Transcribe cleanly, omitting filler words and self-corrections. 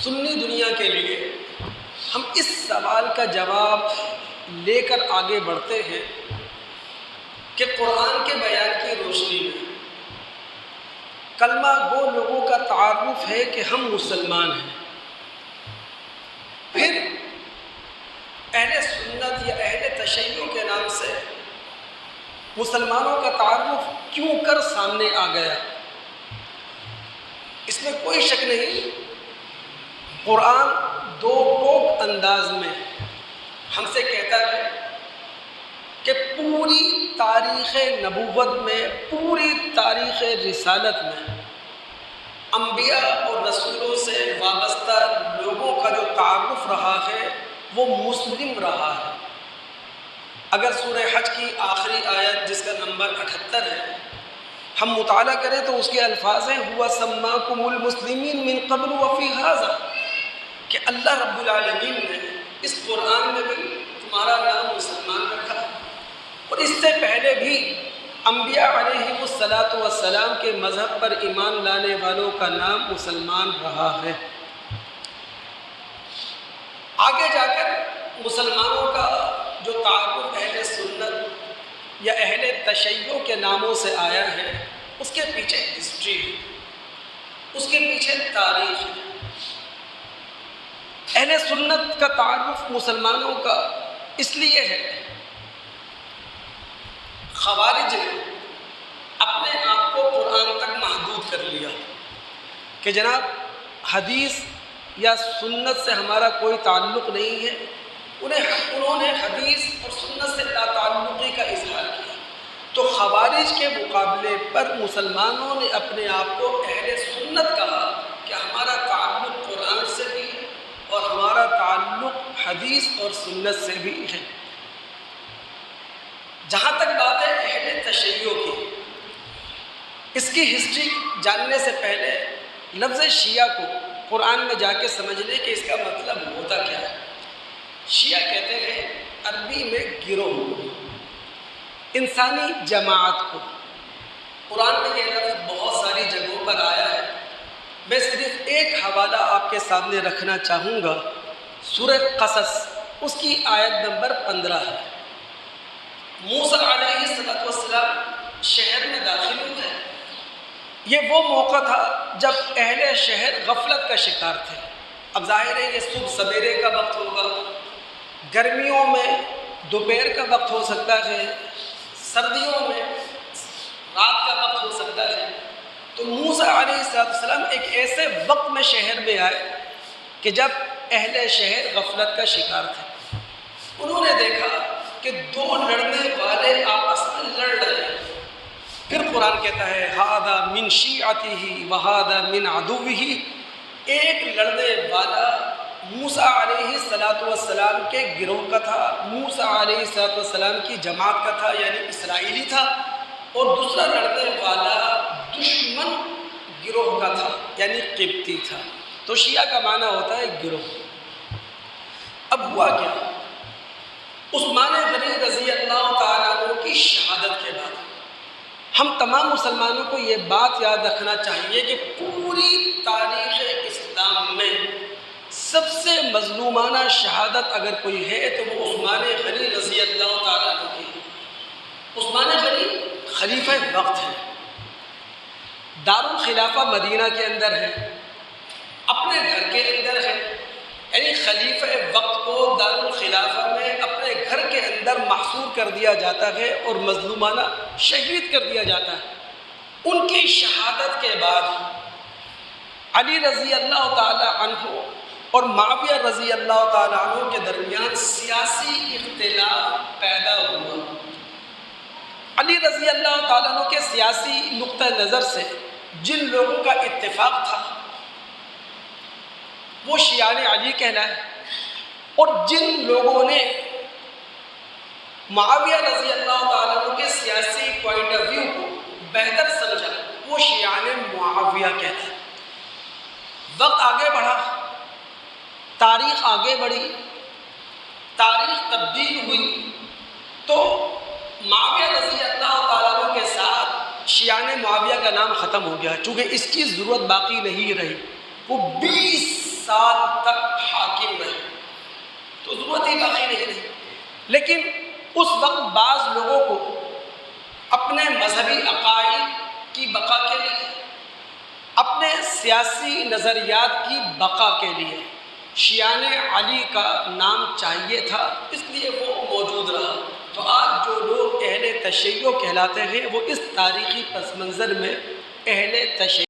سنی دنیا کے لیے ہم اس سوال کا جواب لے کر آگے بڑھتے ہیں کہ قرآن کے بیان کی روشنی میں کلمہ گو لوگوں کا تعارف ہے کہ ہم مسلمان ہیں، پھر اہل سنت یا اہل تشیع کے نام سے مسلمانوں کا تعارف کیوں کر سامنے آ گیا؟ اس میں کوئی شک نہیں، قرآن دو ٹوک انداز میں ہم سے کہتا ہے کہ پوری تاریخ نبوت میں، پوری تاریخ رسالت میں انبیاء اور رسولوں سے وابستہ لوگوں کا جو تعارف رہا ہے وہ مسلم رہا ہے۔ اگر سورہ حج کی آخری آیت جس کا نمبر 78 ہے ہم مطالعہ کریں تو اس کے الفاظ ہیں هو سماکم المسلمین من قبل وفی ھذا، کہ اللہ رب العالمین نے اس قرآن میں بھی تمہارا نام مسلمان رکھا، اور اس سے پہلے بھی انبیاء علیہ السلام کے مذہب پر ایمان لانے والوں کا نام مسلمان رہا ہے۔ آگے جا کر مسلمانوں کا جو تعارف اہل سنت یا اہل تشیع کے ناموں سے آیا ہے اس کے پیچھے ہسٹری ہے، اس کے پیچھے تاریخ ہے۔ اہل سنت کا تعارف مسلمانوں کا اس لیے ہے، خوارج نے اپنے آپ کو قرآن تک محدود کر لیا کہ جناب حدیث یا سنت سے ہمارا کوئی تعلق نہیں ہے، انہوں نے حدیث اور سنت سے لا تعلقی کا اظہار کیا۔ تو خوارج کے مقابلے پر مسلمانوں نے اپنے آپ کو اہل سنت کہا کہ ہمارا تعلق قرآن سے بھی ہے اور ہمارا تعلق حدیث اور سنت سے بھی ہے۔ جہاں تک بات ہے اہل تشیع کی، اس کی ہسٹری جاننے سے پہلے لفظ شیعہ کو قرآن میں جا کے سمجھ لیں کہ اس کا مطلب ہوتا کیا ہے۔ شیعہ کہتے ہیں عربی میں گروہ، انسانی جماعت کو۔ قرآن میں یہ لفظ بہت ساری جگہوں پر آیا ہے، میں صرف ایک حوالہ آپ کے سامنے رکھنا چاہوں گا، سورہ قصص اس کی آیت نمبر 15 ہے۔ موسیٰ علیہ السلام شہر میں داخل ہوئے، یہ وہ موقع تھا جب اہل شہر غفلت کا شکار تھے۔ اب ظاہر ہے یہ صبح سویرے کا وقت ہوگا، گرمیوں میں دوپہر کا وقت ہو سکتا ہے، سردیوں میں رات کا وقت ہو سکتا ہے۔ تو موسیٰ علیہ السلام ایک ایسے وقت میں شہر میں آئے کہ جب اہل شہر غفلت کا شکار تھے۔ انہوں نے دیکھا کہ دو لڑنے والے آپس میں لڑ رہے ہیں۔ پھر قرآن کہتا ہے ھذا من شیعتہ وھذا من عدوہ، ایک لڑنے والا موسیٰ علیہ السلام کے گروہ کا تھا، موسیٰ علیہ السلام کی جماعت کا تھا یعنی اسرائیلی تھا، اور دوسرا لڑنے والا دشمن گروہ کا تھا یعنی قبطی تھا۔ تو شیعہ کا معنی ہوتا ہے گروہ۔ اب ہوا کیا؟ عثمان غنی رضی اللہ تعالیٰ عنہ کی شہادت کے بعد ہم تمام مسلمانوں کو یہ بات یاد رکھنا چاہیے کہ پوری تاریخ اسلام میں سب سے مظلومانہ شہادت اگر کوئی ہے تو وہ عثمان غنی رضی اللہ تعالیٰ عنہ کی۔ عثمان غنی خلیفہ وقت ہے، دارالخلافہ مدینہ کے اندر ہے، اپنے گھر کے اندر ہے، یعنی خلیفہ وقت کو دارالخلافہ میں اپنے گھر کے اندر محصور کر دیا جاتا ہے اور مظلومانہ شہید کر دیا جاتا ہے۔ ان کی شہادت کے بعد علی رضی اللہ تعالیٰ عنہ اور معاویہ رضی اللہ تعالیٰ عنہ کے درمیان سیاسی اختلاف پیدا ہوا۔ علی رضی اللہ تعالیٰ عنہ کے سیاسی نقطہ نظر سے جن لوگوں کا اتفاق تھا وہ شیعان علی کہلائے، اور جن لوگوں نے معاویہ رضی اللہ تعالیٰ عنہ کے سیاسی پوائنٹ آف ویو کو بہتر سمجھا وہ شیعان معاویہ کہلائے۔ وقت آگے بڑھا، تاریخ آگے بڑھی، تاریخ تبدیل ہوئی، تو معاویہ رضی اللہ تعالیٰ عنہ کے ساتھ شیعان معاویہ کا نام ختم ہو گیا، چونکہ اس کی ضرورت باقی نہیں رہی۔ وہ 20 سال تک حاکم رہے، تو ضرورت ہی باقی نہیں رہی۔ لیکن اس وقت بعض لوگوں کو اپنے مذہبی عقائد کی بقا کے لیے، اپنے سیاسی نظریات کی بقا کے لیے شیعان علی کا نام چاہیے تھا، اس لیے وہ موجود رہا۔ تو آج جو لوگ اہل تشیع کہلاتے ہیں وہ اس تاریخی پس منظر میں اہل تشیع